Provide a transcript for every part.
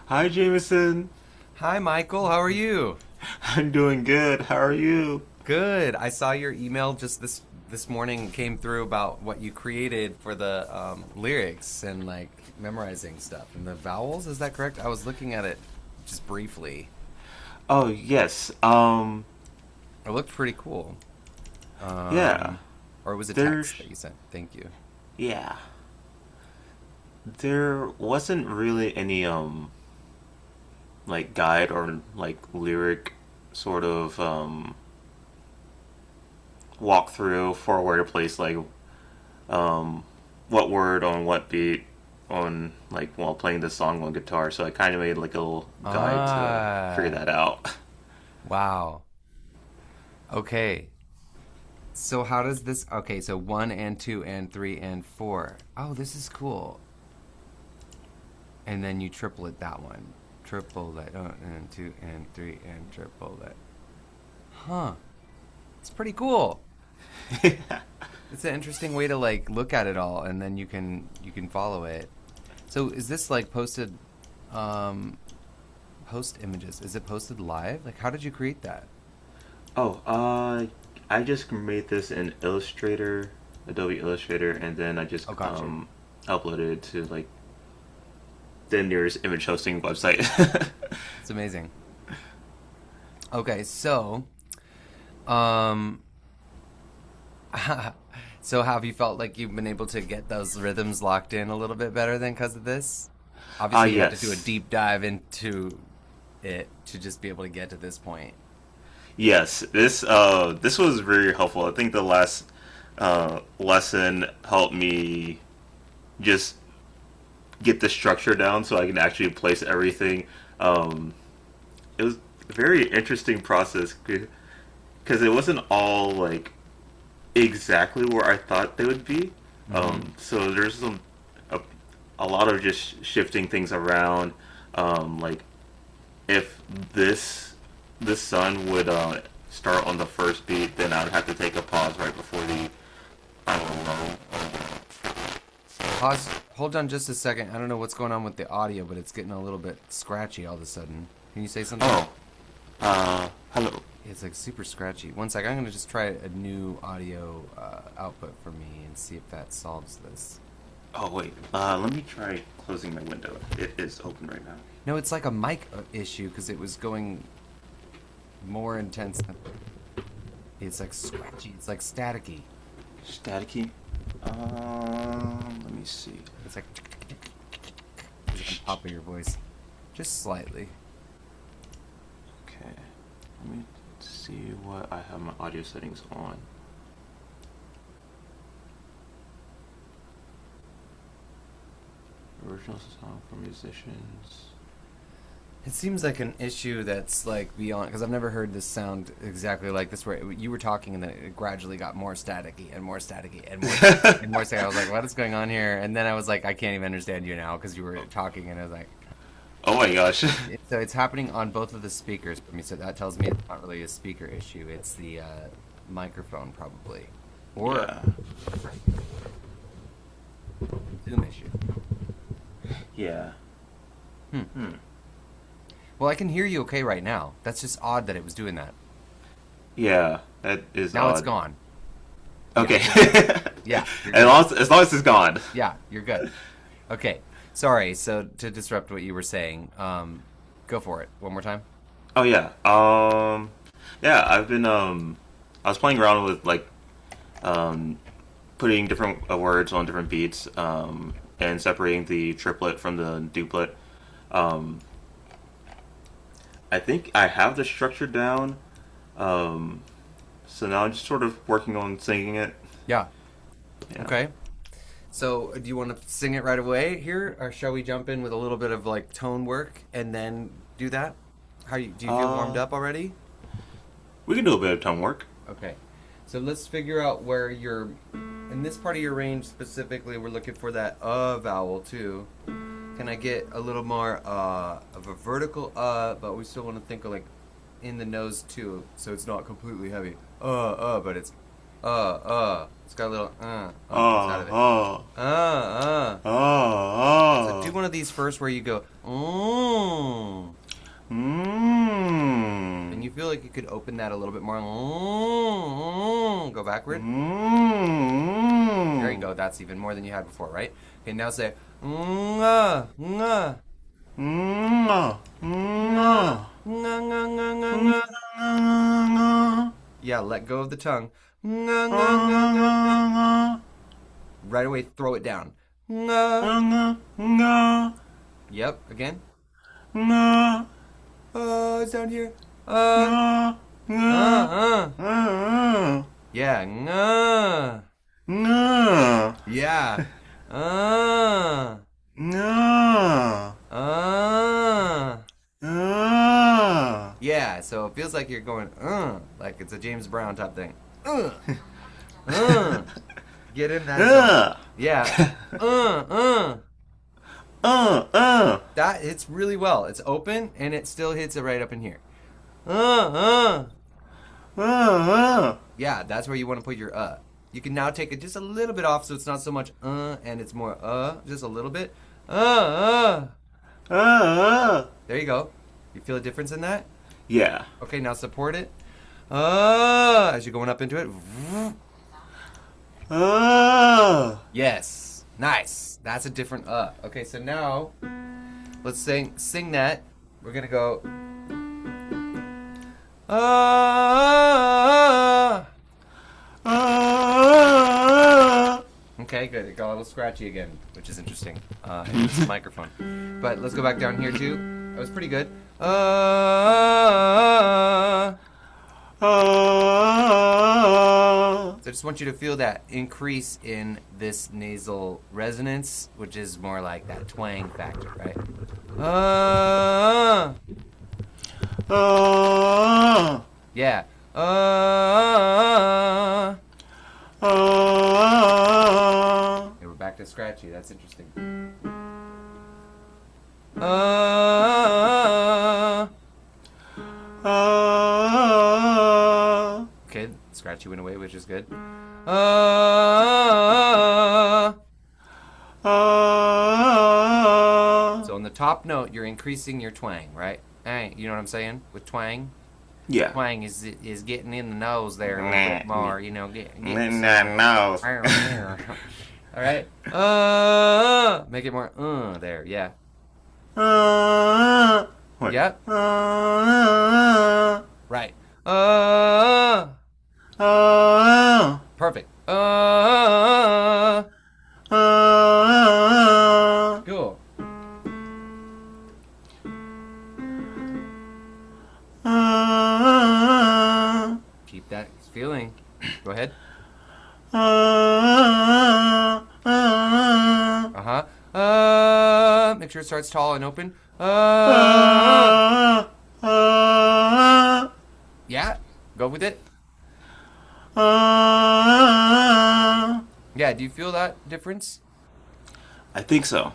Hi, Jameson. Hi, Michael. How are you? I'm doing good. How are you? Good. I saw your email just this morning came through about what you created for the lyrics and like memorizing stuff and the vowels. Is that correct? I was looking at it just briefly. Oh, yes. It looked pretty cool. Yeah. Or it was a There's, text that you sent. Thank you. yeah. There wasn't really any, like guide or like lyric sort of, walkthrough for where to place like, um, what word on what beat on like while playing the song on guitar. So I kind of made like a little guide to figure Ah, that out. wow. Okay. So how does this? Okay, so one and two and three and four. Oh, this is cool. And then you triplet that one. Triple that, and two and three and triple that. Huh. It's pretty cool. It's an interesting way to like look at it all, and then you can follow it. So is this like posted, um, post images? Is it posted live? Like, how did you create that? Oh, I just made this in Illustrator, Adobe Illustrator, and then I just Oh, gotcha. uploaded it to like the nearest image hosting website. It's amazing. Okay, so, um, so have you felt like you've been able to get those rhythms locked in a little bit better than because of this? Ah, Obviously, you had to do a yes, deep dive into it to just be able to get to this point. yes. This was very helpful. I think the last lesson helped me just get the structure down so I can actually place everything. Um, it was a very interesting process because it wasn't all like exactly where I thought they would be. Mm-hmm. So there's a, a lot of just shifting things around. Like if this sun would start on the first beat, then I would have to take a pause right before the I don't know. Pause. Hold on just a second. I don't know what's going on with the audio, but it's getting a little bit scratchy all of a sudden. Can you say something? Oh, hello. It's like super scratchy. One sec. I'm gonna just try a new audio output for me and see if that solves this. Oh wait, let me try closing my window. It is open right now. No, it's like a mic issue because it was going more intense. It's like scratchy. It's like staticky. Staticky. Let me see. It's like on top of your voice, just slightly. Okay, let me see what I have my audio settings on. Original song for musicians. It seems like an issue that's like beyond because I've never heard this sound exactly like this. Where you were talking and then it gradually got more staticky and more staticky and more staticky and more staticky. I was like, "What is going on here?" And then I was like, "I can't even understand you now because you were talking." And I was like, Oh my gosh. "So it's happening on both of the speakers for me." So that tells me it's not really a speaker issue. It's the microphone probably, or Yeah. Zoom issue. Yeah. Hmm. Hmm. Well, I can hear you okay right now. That's just odd that it was doing that. Yeah, that is Now it's odd. gone. Yeah, Okay. you're good. Yeah, you're good. As long as it's gone. Yeah, you're good. Okay. Sorry. So to disrupt what you were saying, go for it one more time. Oh yeah. Yeah, I was playing around with like um putting different words on different beats and separating the triplet from the duplet. Um I think I have the structure down. Um so now I'm just sort of working on singing it. Yeah. Yeah. Okay. So do you want to sing it right away here, or shall we jump in with a little bit of like tone work and then do that? Do you feel warmed Uh up already? we can do a bit of tone work. Okay. So let's figure out where you're in this part of your range specifically. We're looking for that vowel too. Can I get a little more of a vertical but we still want to think of like in the nose too, so it's not completely heavy. But it's It's got a little on each side of it. Oh, Uh. So do oh, one of of these first where you go, mm. Mm. And you feel like you could open that a little bit more. Mm. Go backward. Mm. There you go. That's even more than you had before, right? Okay, now say, nga, nga. Nga. Nga. Nga, nga, nga, nga, nga. Yeah, let go of the tongue. Nga, nga, nga, nga, nga. Right away, throw it down. Nga. Yep, again. It's down here. Yeah, nga. Yeah. Yeah, so it feels like you're going, like it's a James Brown type thing. Get in that zone. Yeah. That hits really well. It's open and it still hits it right up in here. Yeah, that's where you want to put your You can now take it just a little bit off so it's not so much and it's more just a little bit. There you go. You feel a difference in that? Yeah. Okay, now support it. As you're going up into it. Yes. Nice. That's a different Okay, so now let's sing that. We're gonna go Okay, good. It got a little scratchy again, which is interesting. It's the microphone. But let's go back down here too. That was pretty good. So I just want you to feel that increase in this nasal resonance, which is more like that twang factor, right? Yeah. Okay, we're back to scratchy. That's interesting. Okay, scratchy went away, which is good. So on the top note, you're increasing your twang, right? Hey, you know what I'm saying? With twang? Yeah. Twang is getting in the nose there a little bit more, you know. In that nose. All right. Make it more there, yeah. What? Yep. Right. Perfect. Cool. Keep that feeling. Go ahead. Make sure it starts tall and open. Yeah. Go with it. Yeah. Do you feel that difference? I think so.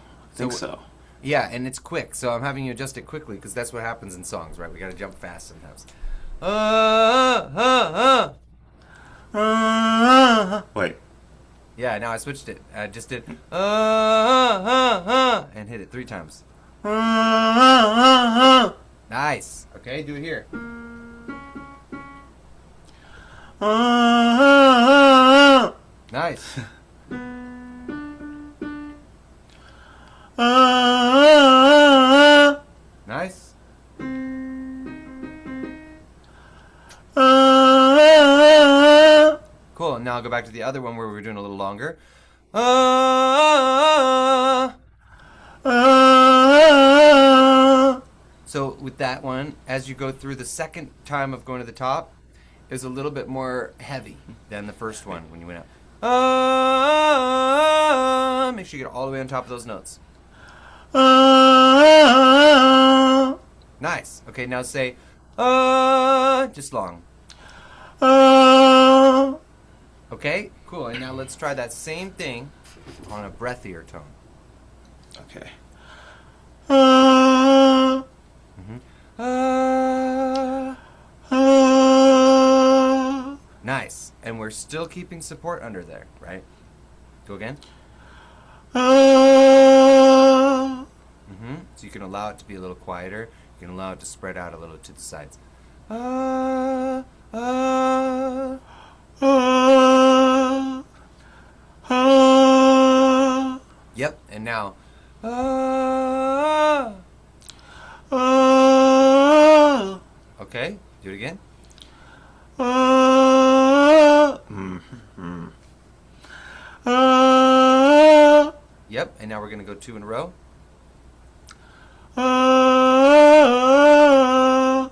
So. Yeah, and it's quick, so I'm having you adjust it quickly because that's what happens in songs, right? We gotta jump fast sometimes. Wait. Yeah, now I switched it. I just did and hit it 3 times. Nice. Okay, do it here. Nice. Nice. Cool. Now I'll go back to the other one where we were doing a little longer. So with that one, as you go through the second time of going to the top, it was a little bit more heavy than the first one when you went up. Make sure you get all the way on top of those notes. Nice. Okay, now say just long. Okay, cool. And now let's try that same thing on a breathier tone. Okay. Nice. And we're still keeping support under there, right? Go again. you can allow it to be a little quieter. You can allow it to spread out a little to the sides. Ah, ah. Ah, ah, Yep, and now. Ah. ah, Okay, do it again. ah, ah, Yep, and now we're going to go 2 in a row. ah.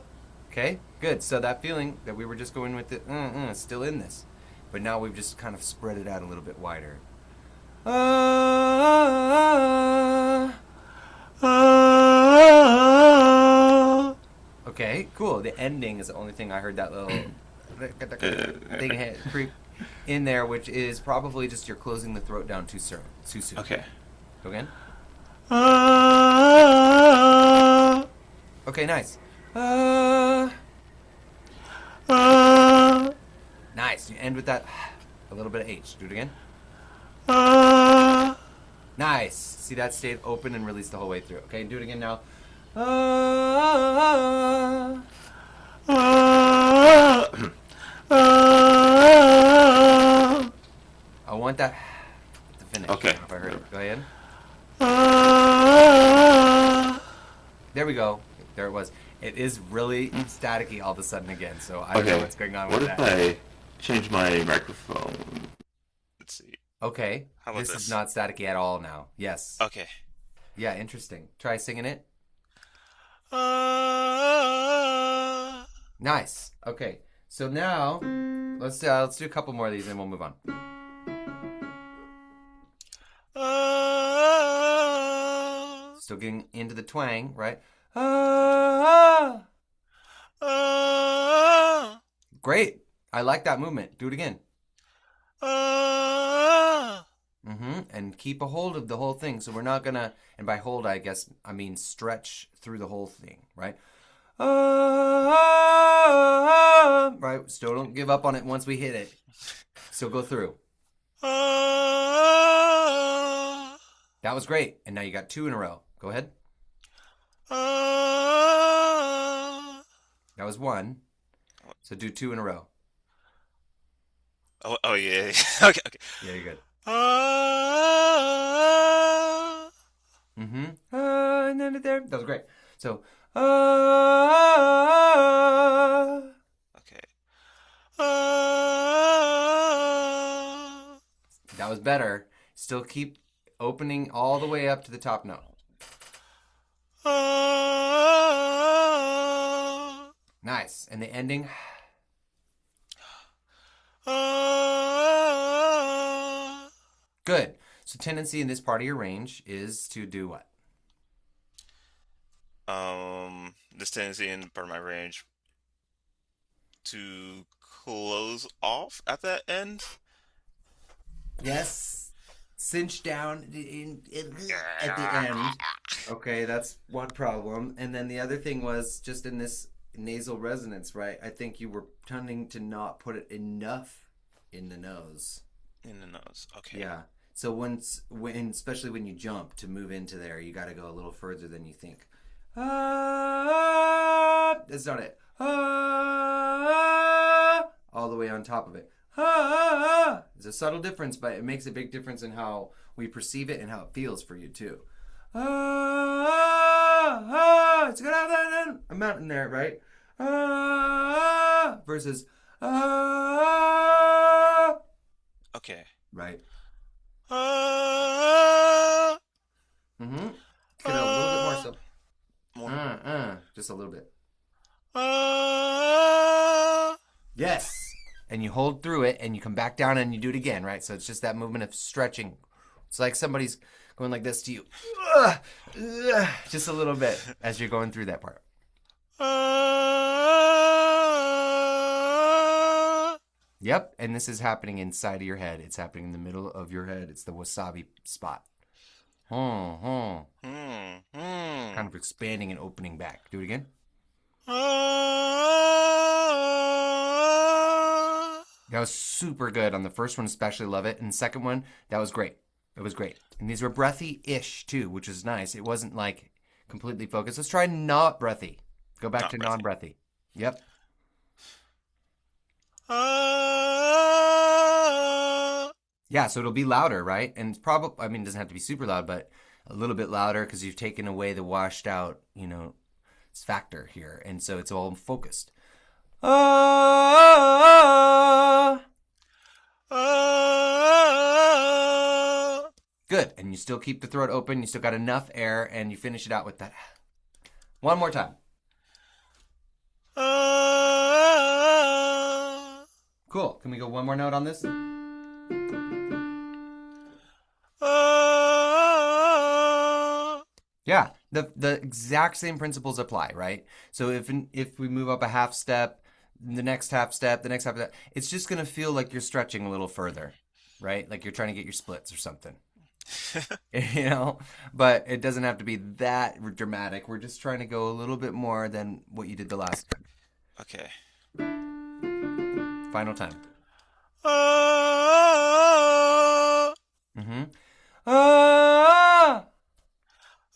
Okay, good. So that feeling that we were just going with is still in this. But now we've just kind of spread it out a little bit wider. Okay, cool. The ending is the only thing I heard that little thing creep in there, which is probably just you're closing the throat down too soon. Okay. Go again. Ah, Okay, nice. Nice. You end with that a little bit of H. Do it again. Nice. See, that stayed open and released the whole way through. Okay, do it again now. I want that to finish. Okay. If I heard it. Go ahead. There we go. There it was. It is really staticky all of a sudden again, so I don't know what's going on What with if that. I change my microphone? Let's see. Okay. How about This this? is not staticky at all now. Yes. Okay. Yeah, interesting. Try singing it. Nice. Okay. So now let's do a couple more of these and we'll move on. Still getting into the twang, right? Great. I like that movement. Do it again. And keep a hold of the whole thing. So we're not gonna, and by hold, I guess I mean stretch through the whole thing, right? Right. Still don't give up on it once we hit it. So go through. That was great. And now you got 2 in a row. Go ahead. That was 1. So do 2 in a row. Oh yeah. Okay. Yeah, you're good. Okay. And then there. That was great. So, Okay. that was better. Still keep opening all the way up to the top note. Nice. And the ending. Good. So tendency in this part of your range is to do what? This tendency in part of my range to close off at that end. Yes. Cinch down at the end. Okay, that's one problem. And then the other thing was just in this nasal resonance, right? I think you were tending to not put it enough in the nose. In the nose. Okay. Yeah. So especially when you jump to move into there, you got to go a little further than you think. That's not it. All the way on top of it. There's a subtle difference, but it makes a big difference in how we perceive it and how it feels for you too. It's gonna have that amount in there, right? Versus Okay. right. Get a little bit more so. More. Just a little bit. Yes. And you hold through it and you come back down and you do it again, right? So it's just that movement of stretching. It's like somebody's going like this to you. Just a little bit as you're going through that part. Yep. And this is happening inside of your head. It's happening in the middle of your head. It's the wasabi spot. Kind of expanding and opening back. Do it again. That was super good on the first one, especially love it. And the second one, that was great. It was great. And these were breathy-ish too, which is nice. It wasn't like completely focused. Let's try not breathy. Go back Not to breathy. non-breathy. Yep. Uh, Yeah, so it'll be louder, right? And it's probably, I mean, it doesn't have to be super loud, but a little bit louder because you've taken away the washed out, factor here. And so it's all focused. Ah, uh, good. And you still keep the throat open. You still got enough air, and you finish it out with that. One more time. uh, Cool. Can we go one more note on this? uh, Yeah, the exact same principles apply, right? So if we move up a half step, the next half step, the next half step, it's just gonna feel like you're stretching a little further, right? Like you're trying to get your splits or something, you know. But it doesn't have to be that dramatic. We're just trying to go a little bit more than what you did the last time. okay. Final time. Uh, Mm-hmm. Ah!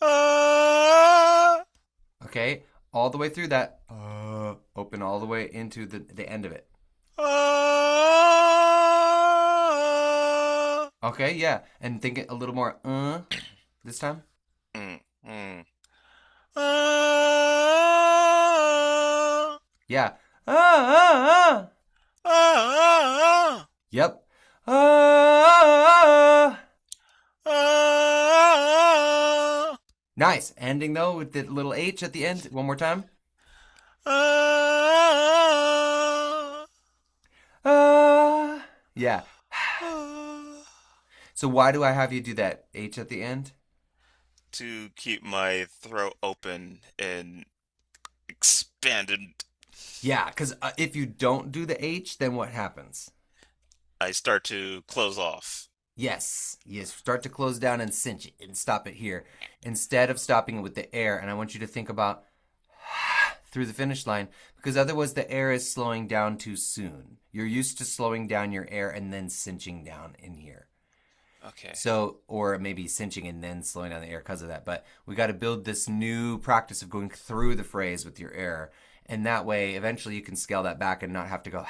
uh, Okay, all the way through that. Open all the way into the end of it. Okay, yeah, and think it a little more. This time. mm, mm. Yeah. Ah. Yep. Ah. Nice. Ending though with the little H at the end. One more time. Ah. Yeah. So why do I have you do that H at the end? To keep my throat open and expanded, Yeah, because if you don't do the H, then what happens? I start to close off. Yes, yes. Start to close down and cinch it and stop it here instead of stopping it with the air. And I want you to think about through the finish line because otherwise the air is slowing down too soon. You're used to slowing down your air and then cinching down in here. Okay. So, or maybe cinching and then slowing down the air because of that. But we got to build this new practice of going through the phrase with your air. And that way, eventually you can scale that back and not have to go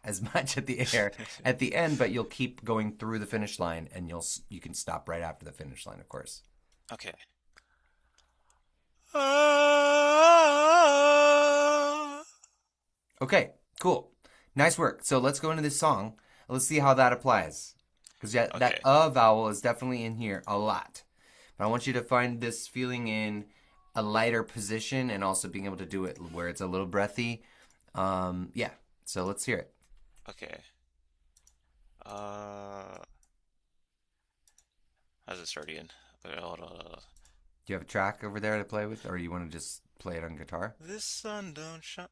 as much at the air at the end, but you'll keep going through the finish line and you can stop right after the finish line, of course. Okay. Okay, cool. Nice work. So let's go into this song. Let's see how that applies. Because that Okay. vowel is definitely in here a lot. But I want you to find this feeling in a lighter position and also being able to do it where it's a little breathy. Yeah. So let's hear it. Okay. Uh, how's it start again? Okay, hold on. Do you have a track over there to play with, or you want to just play it on guitar? This sun don't shine.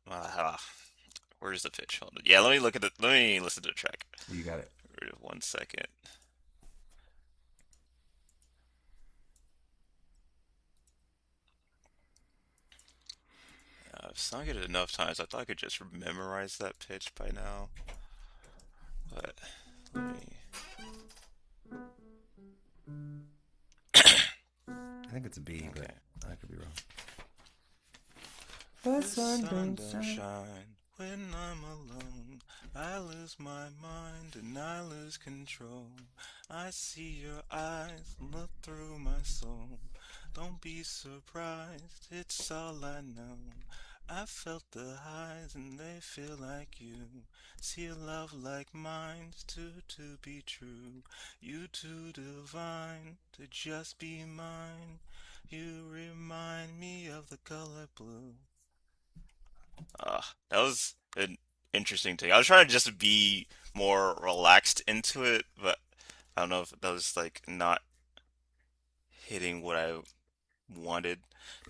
Where's the pitch? Hold on. Yeah, let me look at it. Let me listen to the track. You got it. Wait 1 second. I've sung it enough times. I thought I could just memorize that pitch by now. But let me. I think it's a B, but Okay. I could be wrong. The sun don't shine when I'm alone. I lose my mind and I lose control. I see your eyes look through my soul. Don't be surprised, it's all I know. I felt the highs and they feel like you. See a love like mine's too to be true. You too divine to just be mine. You remind me of the color blue. That was an interesting take. I was trying to just be more relaxed into it, but I don't know if that was like not hitting what I wanted.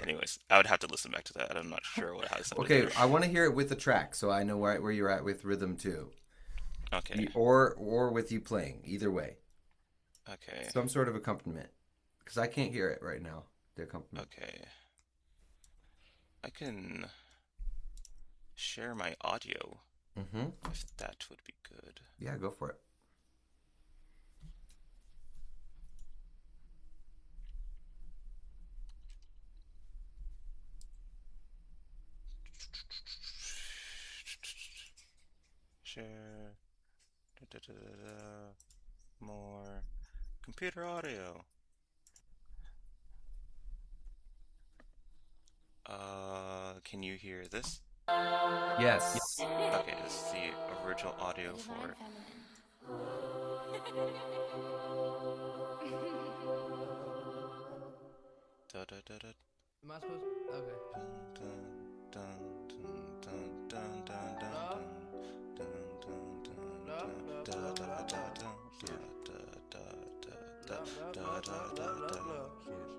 Anyways, I would have to listen back to that. I'm not sure how it sounded Okay, there. I want to hear it with the track, so I know where you're at with rhythm too, Okay, or with you playing. Either way, okay, some sort of accompaniment, because I can't hear it right now. The accompaniment. okay. I can share my audio Mm-hmm. if that would be good. Yeah, go for it. Share. Da, da, da, da, da. More. Computer audio. Can you hear this? Yes. Okay, this is the original audio for it. Da, da, da, da, Am I supposed? Okay. dun, dun, dun, dun, dun, dun, Blah, dun, dun, blah, dun, blah, dun, blah, dun, blah, da, da, blah. da, Cheers. da, da, da, da, Blah, blah, da, blah, da, blah, da, blah, blah, da. blah. Cheers.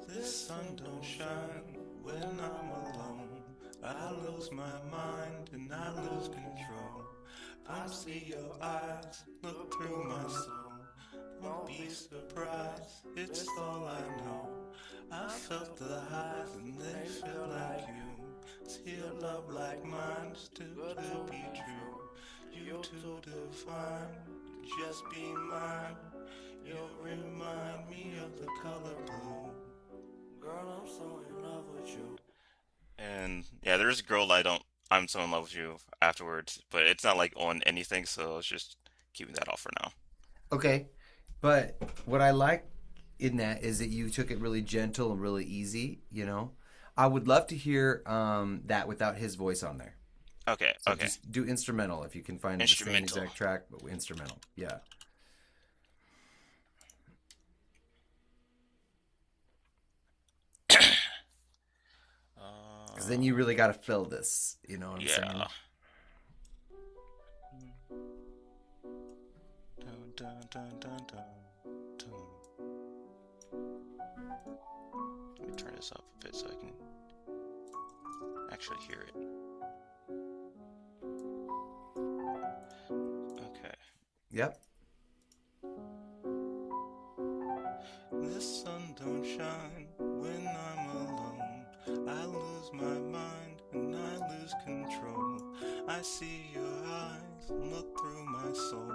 This sun don't shine when I'm alone. I lose my mind and I lose control. I see your eyes look through my soul. Don't be surprised, it's all I know. I felt the highs and they feel like you. See a love like mine's too good to be true. You too divine, just be mine. You remind me of the color blue. Girl, I'm so in love with you. And yeah, there's a girl I don't. I'm so in love with you afterwards, but it's not like on anything, so let's just keeping that off for now. Okay, but what I like in that is that you took it really gentle and really easy. You know, I would love to hear that without his voice on there. Okay, So okay. just do instrumental if you can find the same Instrumental. exact track, but instrumental. Yeah, because then you Uh, really got to fill this. You know what I'm saying? yeah. Dun, dun, dun, dun, dun, dun. Let me turn this up a bit so I can actually hear it. Okay. Yep. This sun don't shine when I'm alone. I lose my mind and I lose control. I see your eyes look through my soul.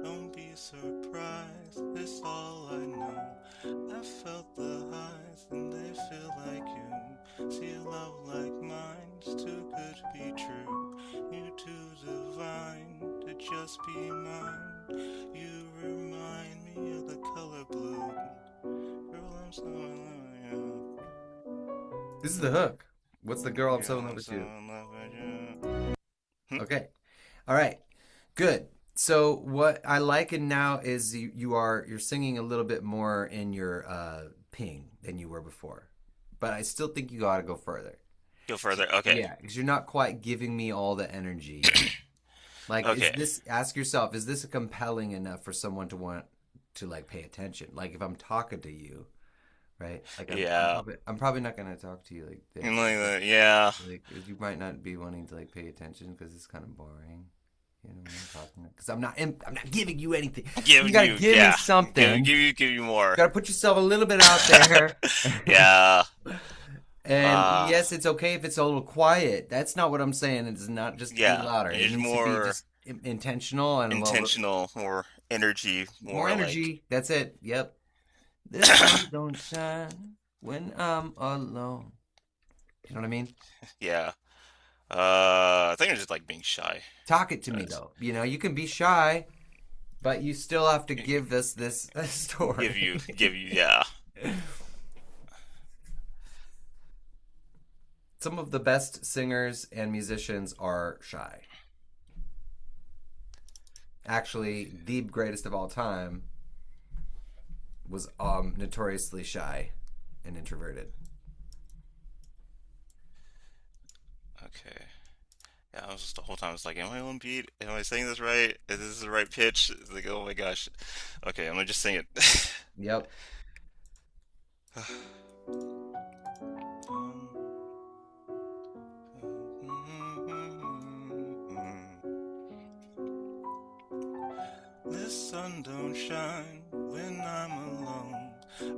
Don't be surprised, it's all I know. I felt the highs and they feel like you. See a love like mine's too good to be true. You too divine to just be mine. You remind me of the color blue. Girl, I'm so in love with you. This is the hook. What's the girl I'm so Girl, in love I'm with so you? in love with you. Okay. All right. Good. So what I like it now is you're singing a little bit more in your ping than you were before, but I still think you got to go further. Go further. Okay. Yeah, because you're not quite giving me all the energy yet. Like, is Okay. this? Ask yourself, is this compelling enough for someone to want to like pay attention? Like, if I'm talking to you, right? Like, Yeah. I'm probably not gonna talk to you like And this. like that. Yeah. Like, you might not be wanting to like pay attention because it's kind of boring. You know what I'm talking about? Because I'm not giving you anything. You Giving gotta you. give me Yeah. something. Give you You more. gotta put yourself a little bit out there. Yeah. And Uh. yes, it's okay if it's a little quiet. That's not what I'm saying. It's not just be Yeah. louder. It Just needs to be more just intentional and a little intentional, more energy, more more like. energy. That's it. Yep. This sun don't shine when I'm alone. You know what I mean? Yeah. I think I'm just like being shy. Talk it to me That's- though. You know, you can be shy, but you still have to give this story. give you. Yeah. Some of the best singers and musicians are shy. Actually, the greatest of all time was notoriously shy and introverted. Okay. Yeah, I was just the whole time. I was like, "Am I on beat? Am I saying this right? Is this the right pitch?" It's like, oh my gosh. Okay, I'm gonna just sing it. Yep. This sun don't shine when I'm alone.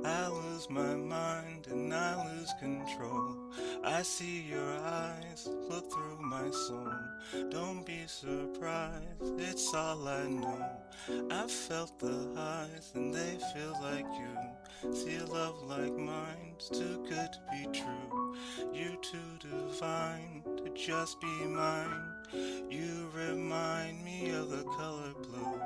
I lose my mind and I lose control. I see your eyes look through my soul. Don't be surprised, it's all I know. I felt the highs and they feel like you. See a love like mine's too good to be true. You too divine to just be mine. You remind me of the color blue.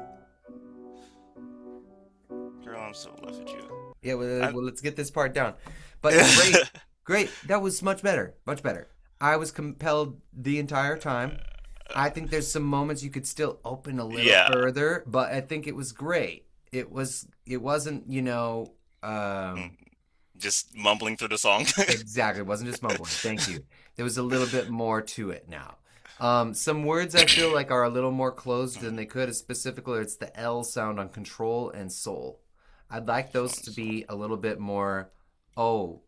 Girl, I'm so in love with you. Yeah, well, I, well, let's get this part down. But great, great. That was much better, much better. I was compelled the entire time. I think there's some moments you could still open a little yeah, further, but I think it was great. It wasn't, mm, just mumbling through the song. exactly. It wasn't just mumbling. Thank you. There was a little bit more to it now. Some words I feel like are a little more closed than they could. Specifically, it's the L sound on control and soul. I'd like those to be a little bit more, Oh,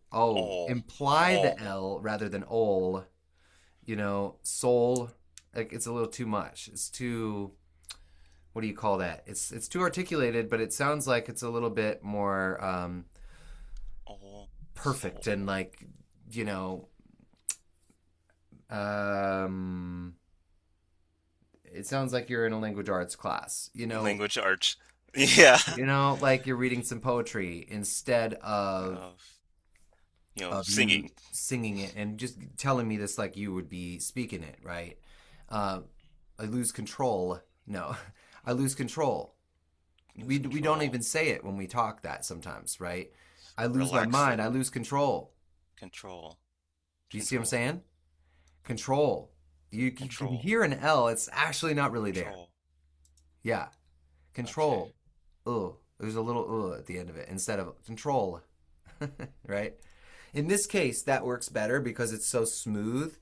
imply the oh, L rather than ol. Soul, like it's a little too much. It's too, what do you call that? It's too articulated, but it sounds like it's a little bit more oh, perfect soul. and like, you know, um, it sounds like you're in a language arts class. Language arts. Yeah. Like you're reading some poetry instead of Of, you singing. singing it and just telling me this like you would be speaking it, right? Uh, I lose control. No, I lose control. Lose We don't control. even say it when we talk that sometimes, right? I lose my Relax mind. it. I lose control. Control. Do you see what I'm Control. saying? Control. You can Control. hear an L. It's actually not really there. Control. Yeah. Okay. Control. There's a little at the end of it instead of control. Right? In this case, that works better because it's so smooth.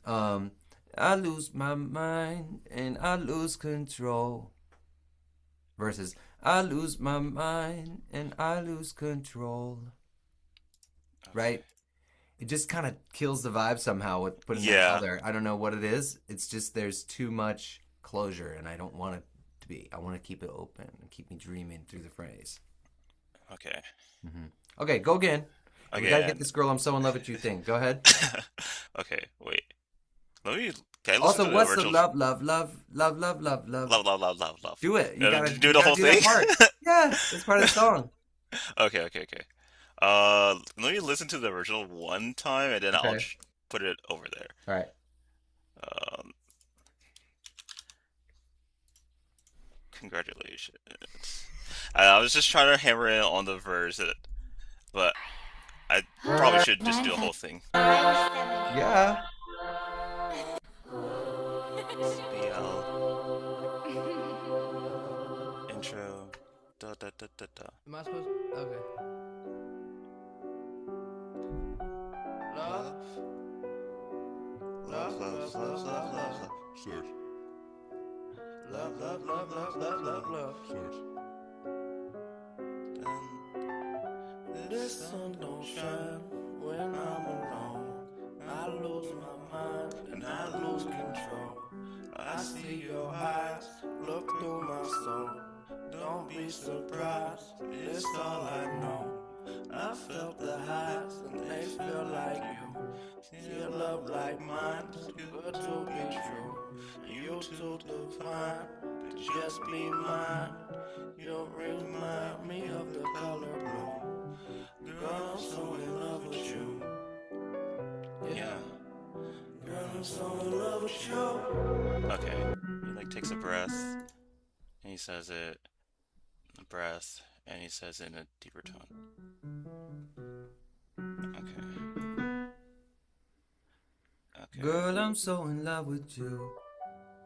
Um, I lose my mind and I lose control. Versus I lose my mind and I lose control. Okay. Right? It just kind of kills the vibe somehow with putting that L Yeah. there. I don't know what it is. It's just there's too much closure and I don't want it to be. I want to keep it open and keep me dreaming through the phrase. Okay. Okay, go again. And we got to get Again. this girl I'm so in love with you thing. Go ahead. Okay. Wait. Let me. Can I listen Also, to the what's the original? love, love, love, love, love, love, love? Love, love, love, love, love. Do it. You gotta, Do you the gotta whole do that thing. part. Yeah, it's part of the song. Okay. Okay. Okay. Let me listen to the original one time, and then I'll Okay. put it over there. All right. Um, Congratulations. I was just trying to hammer in on the verse, but I probably should just do the whole thing. Yeah. BL intro. Da da da da da. Am I supposed? Okay. Love, Love, love, love, love, love, love, love, love, love, love, love, love. Search. Love, love, love, love, love, love, love, love, love, love, love. love, love. Search. Then The this sun sun don't don't shine shine when when I'm I'm alone. alone. I I lose lose my my mind mind and and I I lose lose control. control. I I see see your your eyes eyes look look through through my my soul. soul. Don't Don't be be surprised, surprised, it's it's all all I I know. know. I I felt felt the the highs highs and and they they feel feel like like you. you. See Your a love love like like mine, mine, too too good good to to be be true. true. You You too too divine divine to to just just be be mine. mine. You You remind remind me me of of the the color color blue. blue. Girl, Girl, I'm I'm so so in in love love with with you. you. Yeah. Yeah. Girl, Girl, I'm I'm so so in in love love with with you. you. Okay. He like takes a breath and he says it, a breath, and he says it in a deeper tone. Okay. Okay. Girl, I'm so in love with you.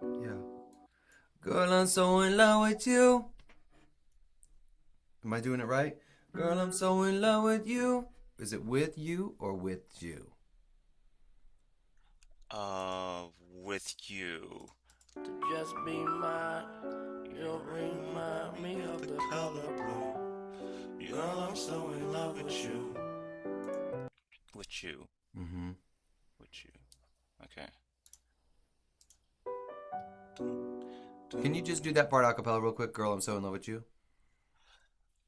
Yeah. Girl, I'm so in love with you. Am I doing it right? Girl, I'm so in love with you. Is it with you or with you? Uh, with you. To just be mine. You You remind remind me me of of the the color color blue. blue. Girl, Girl, I'm I'm so so in in love love with with you. you. With you. Mm-hmm. With you. Okay. Dun, Can you dun, just do dun. that part a cappella real quick? Girl, I'm so in love with you.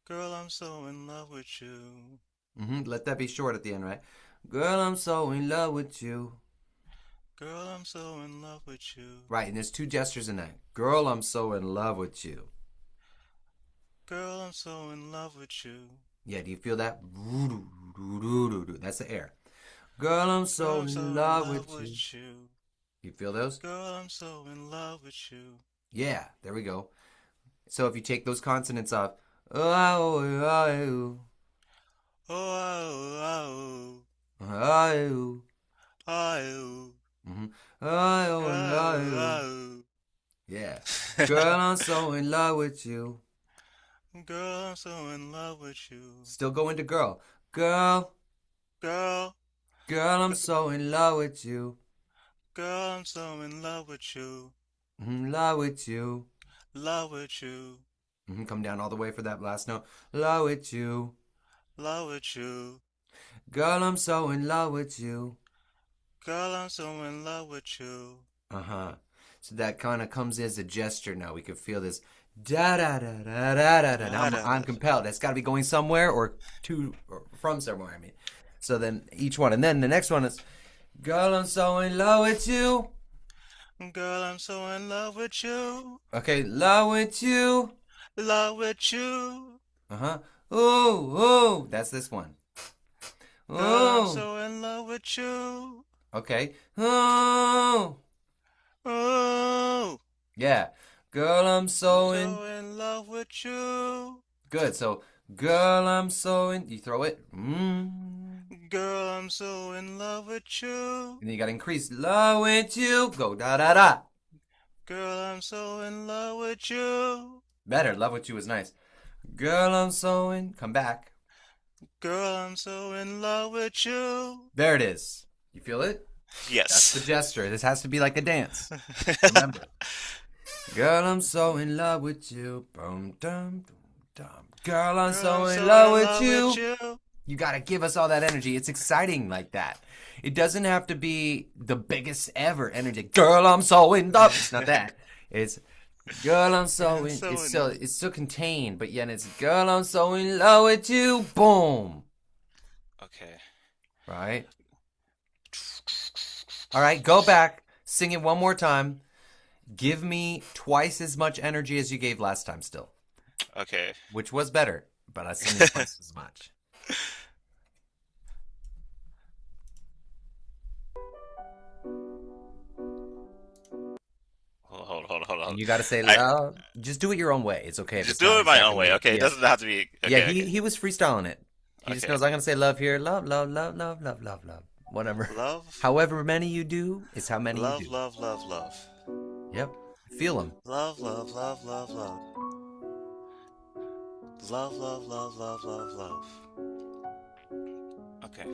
Girl, I'm so in love with you. Mm-hmm. Let that be short at the end, right? Girl, I'm so in love with you. Girl, I'm so in love with you. Right, and there's two gestures in that. Girl, I'm so in love with you. Girl, I'm so in love with you. Yeah, do you feel that? That's the air. Girl, I'm Girl, so I'm so in in love love with with you. you. You feel those? Girl, I'm so in love with you. Yeah, there we go. So if you take those consonants off, oh, oh, Oh, oh, oh, oh, oh, oh, mhm, oh, oh, oh, oh, yeah. oh. Girl, I'm so in love with you. Girl, I'm so in love with you. Still go into girl. Girl, Girl, girl, I'm so in love with you. girl, I'm so in love with you. Love with you. Love with you. Come down all the way for that last note. Love with you. Love with you. Girl, I'm so in love with you. Girl, I'm so in love with you. Uh-huh. So that kind of comes as a gesture now. We can feel this da da da da da da da. Now Da, da, I'm da. compelled. That's got to be going somewhere or to or from somewhere, I mean. So then each one. And then the next one is, girl, I'm so in love with you. Girl, I'm so in love with you. Okay, love with you. Love with you. Uh-huh. Ooh, ooh. That's this one. Girl, I'm Ooh. so in love with you. Okay. Ooh. Oh, Yeah. Girl, I'm I'm so in. so in love with you. Good. So, girl, I'm so in. You throw it. Girl, I'm so in love with you. And then you gotta increase. Love with you. Go da da da. Girl, I'm so in love with you. Better. Love with you is nice. Girl, I'm so in. Come back. Girl, I'm so in love with you. There it is. You feel it? That's the Yes. gesture. This has to be like a dance. Remember. Girl, I'm so in love with you. Boom, dum, dum, dum. Girl, I'm Girl, so I'm in so love in with love with you. you. You gotta give us all that energy. It's exciting like that. It doesn't have to be the biggest ever energy. Girl, I'm so in love. It's not that. It's girl, I'm so in. So It's still contained, but yet it's girl, I'm so in love with you. Boom. Okay. Right. All right. Go back. Sing it one more time. Give me twice as much energy as you gave last time. Still, Okay. which was better, but I sing it twice as much. Hold on. And you got to say, I just do it your own way. It's okay if just it's do not it my own exactly way. what. Okay. It Yeah, doesn't have to be. yeah. Okay. He was freestyling it. He just Okay. knows I'm gonna say love here, love, love, love, love, love, love, love, whatever. Love. However many you do is how many you Love. do. Love. Love. Love. Yep, feel them. Love. Love. Love. Love. Love. Love. Love. Love. Love. Love. Love. Okay.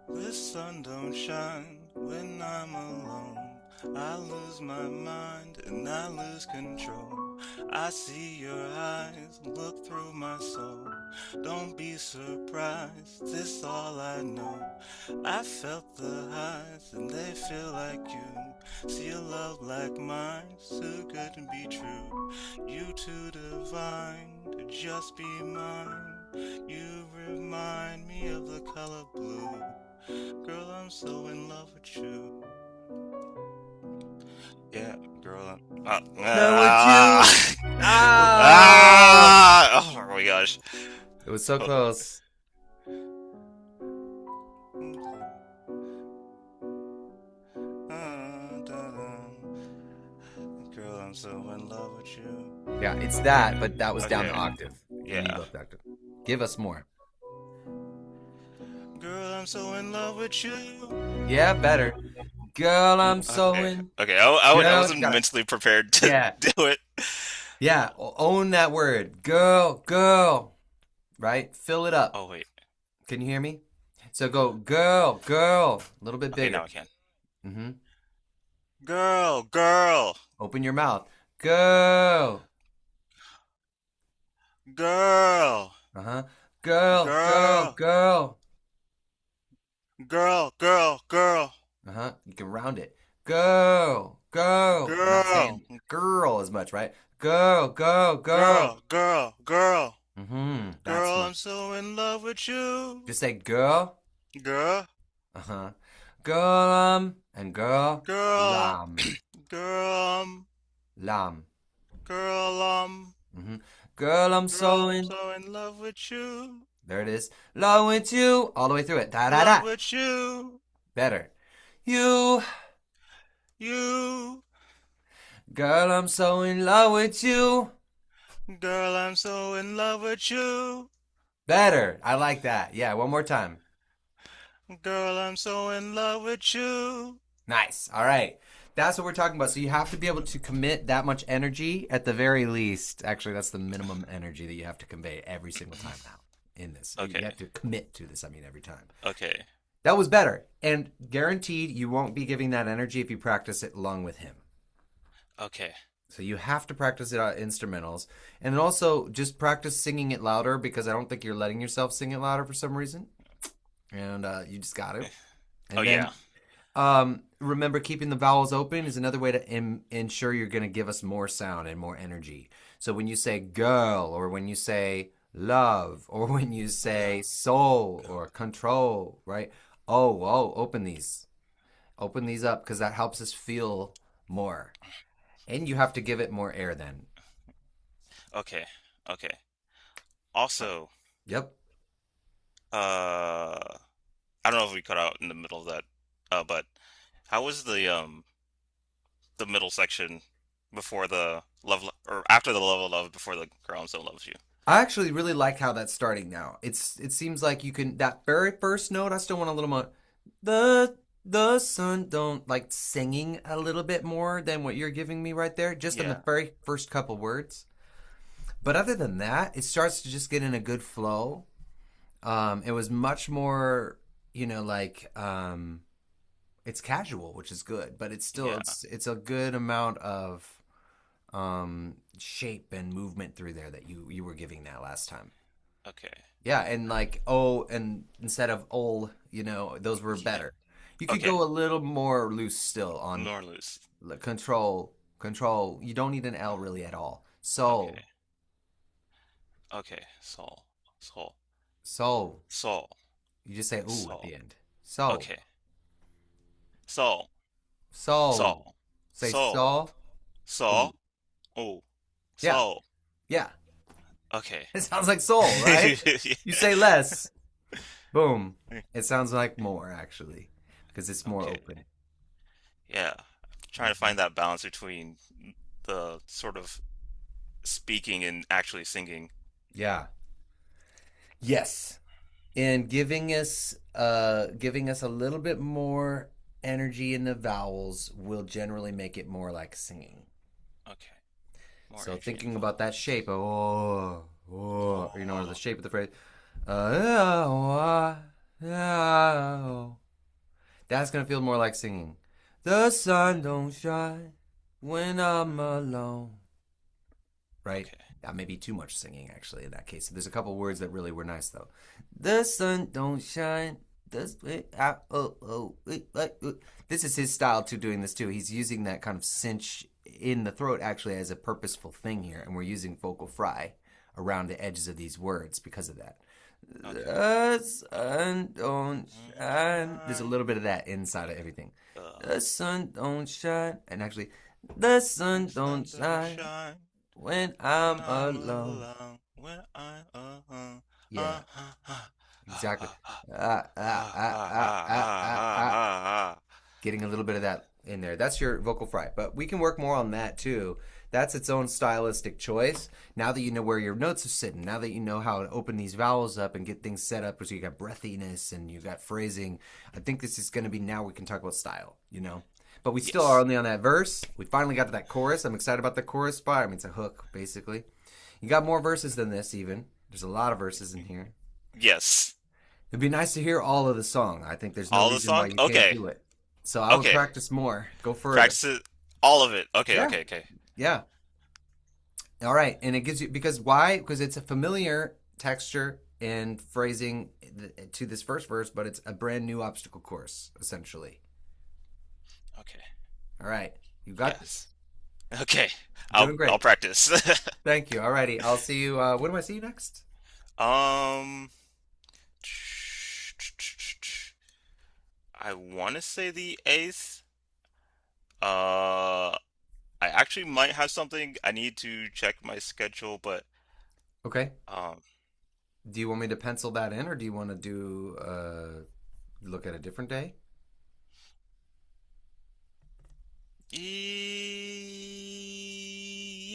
The sun don't shine when I'm alone. I lose my mind and I lose control. I see your eyes look through my soul. Don't be surprised, this all I know. I felt the highs and they feel like you. See a love like mine's too good to be true. You too divine to just be mine. You remind me of the color blue. Girl, I'm so in love with you. Yeah, girl. Love with you. Ah! Oh my gosh. It was so close. Girl, I'm so in love with you. Yeah, it's that, but that was down the Okay. octave. And you Yeah. go up the octave. Give us more. Girl, I'm so in love with you. Yeah, better. Girl, I'm so Okay. in. Okay. I Girl, wasn't gotta- mentally prepared to Yeah. do it. Yeah, own that word. Girl, girl. Right? Fill it up. Oh wait. Can you hear me? So go girl, girl. A little bit Okay, bigger. now I can. Mm-hmm. Girl, girl, Open your mouth. Girl. girl, Uh-huh. Girl, girl, Girl. girl. girl, girl, girl, Uh-huh. You can round it. Girl, girl. I'm not saying girl as much, right? Girl, girl, girl. girl, girl, girl. Mm-hmm. That's Girl, what. I'm so in love with you. Just say girl. Girl, Uh-huh. Girl, and girl, girl, lam. girl, Lam. girl, Mm-hmm. Girl, I'm girl, so I'm in. so in love with you. There it is. Love with you. All the way through it. Da da Love da. with you. Better. You. You. Girl, I'm so in love with you. Girl, I'm so in love with you. Better. I like that. Yeah, one more time. Girl, I'm so in love with you. Nice. All right. That's what we're talking about. So you have to be able to commit that much energy at the very least. Actually, that's the minimum energy that you have to convey every single time now in this. You Okay. have to commit to this, I mean, every time. Okay. That was better. And guaranteed you won't be giving that energy if you practice it along with him. Okay. So you have to practice it on instrumentals. And then also just practice singing it louder because I don't think you're letting yourself sing it louder for some reason. And you just got to. Oh And yeah. then remember, keeping the vowels open is another way to ensure you're going to give us more sound and more energy. So when you say girl, or when you say love, or when you say Love, soul girl. or control, right? Oh, open these. Open these up because that helps us feel more. And you have to give it more air then. Okay. Okay. Also, Yep. I don't know if we cut out in the middle of that, but how was the middle section before the love or after the love of love before the ground still loves you? I actually really like how that's starting now. It seems like you can that very first note. I still want a little more. The sun don't like singing a little bit more than what you're giving me right there, just in the Yeah. very first couple words. But other than that, it starts to just get in a good flow. It was much more, like it's casual, which is good, but it's still Yeah. it's a good amount of shape and movement through there that you were giving that last time. Okay. Yeah, and like oh, and instead of ol, those were Yeah. better. You could Okay. go a little more loose still on More loose. control, control. You don't need an L really at all. Okay. Soul, Okay. Soul. Soul. soul. Soul. You just say ooh at Soul. the end. Soul, Okay. Soul. soul. Soul. Say Soul. soul. Ooh. Soul. Oh. Yeah, Soul. yeah. Okay. It sounds like soul, right? You say less. Boom. It sounds like more actually, because it's more Okay. open. Yeah. Trying to Mhm. find that balance between the sort of speaking and actually singing. Yeah. Yes. And giving us a little bit more energy in the vowels will generally make it more like singing. Okay. More So energy thinking about that involved. shape of or the Oh. shape of the phrase, uh, that's gonna feel more like singing. The sun don't shine when I'm alone. Right? Okay. That may be too much singing actually in that case. There's a couple words that really were nice though. The sun don't shine. This is his style too, doing this too. He's using that kind of cinch in the throat actually as a purposeful thing here, and we're using vocal fry around the edges of these words because of that. Okay. The sun don't shine. There's a Shine. little bit of that inside of everything. Uh, The sun don't shine, and actually, the The sun sun don't don't shine shine when when I'm I'm alone. alone. When I Yeah, exactly. ah, ah. Getting a little bit of that in there. That's your vocal fry, but we can work more on that too. That's its own stylistic choice. Now that you know where your notes are sitting, now that you know how to open these vowels up and get things set up, so you got breathiness and you got phrasing. I think this is going to be now we can talk about style. But we still are Yes. only on that verse. We finally got to that chorus. I'm excited about the chorus spot. I mean, it's a hook, basically. You got more verses than this, even. There's a lot of verses in here. Yes. It'd be nice to hear all of the song. I think there's no All the reason why songs? you can't Okay. do it. So I would Okay. practice more. Go further. Practice it. All of it. Okay, Yeah, okay, okay. yeah. All right, and it gives you because why? Because it's a familiar texture and phrasing to this first verse, but it's a brand new obstacle course essentially. Okay. All right, you got Yes. this. Okay. You're I'll doing I'll great. practice. Thank you. All righty, I'll see you. When do I see you next? Um I want to say the 8th. Uh, I actually might have something. I need to check my schedule, but Okay. um, Do you want me to pencil that in, or do you want to do look at a different day?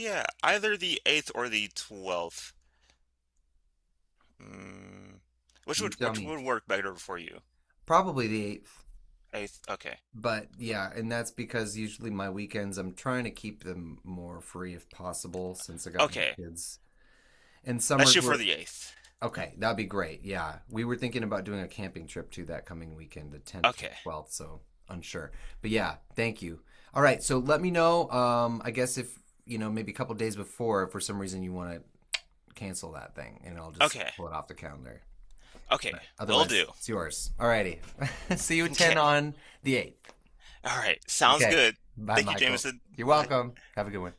yeah, either the 8th or the 12th. Mm, which You would tell which me. would work better for you? Probably the 8th. 8th. Okay. But yeah, and that's because usually my weekends I'm trying to keep them more free if possible since I got my Okay. kids. And Let's summers shoot for were the 8th. okay, that'd be great. Yeah. We were thinking about doing a camping trip too that coming weekend, the 10th to Okay. 12th, so unsure. But yeah, thank you. All right, so let me know I guess if, maybe a couple days before if for some reason you want to cancel that thing and I'll just Okay. pull it off the calendar. Okay. But Will otherwise, do. it's yours. All righty. See you at 10 Okay. on the 8th. All right. Sounds Okay. good. Bye, Thank you, Michael. Jameson. You're Bye. welcome. Have a good one.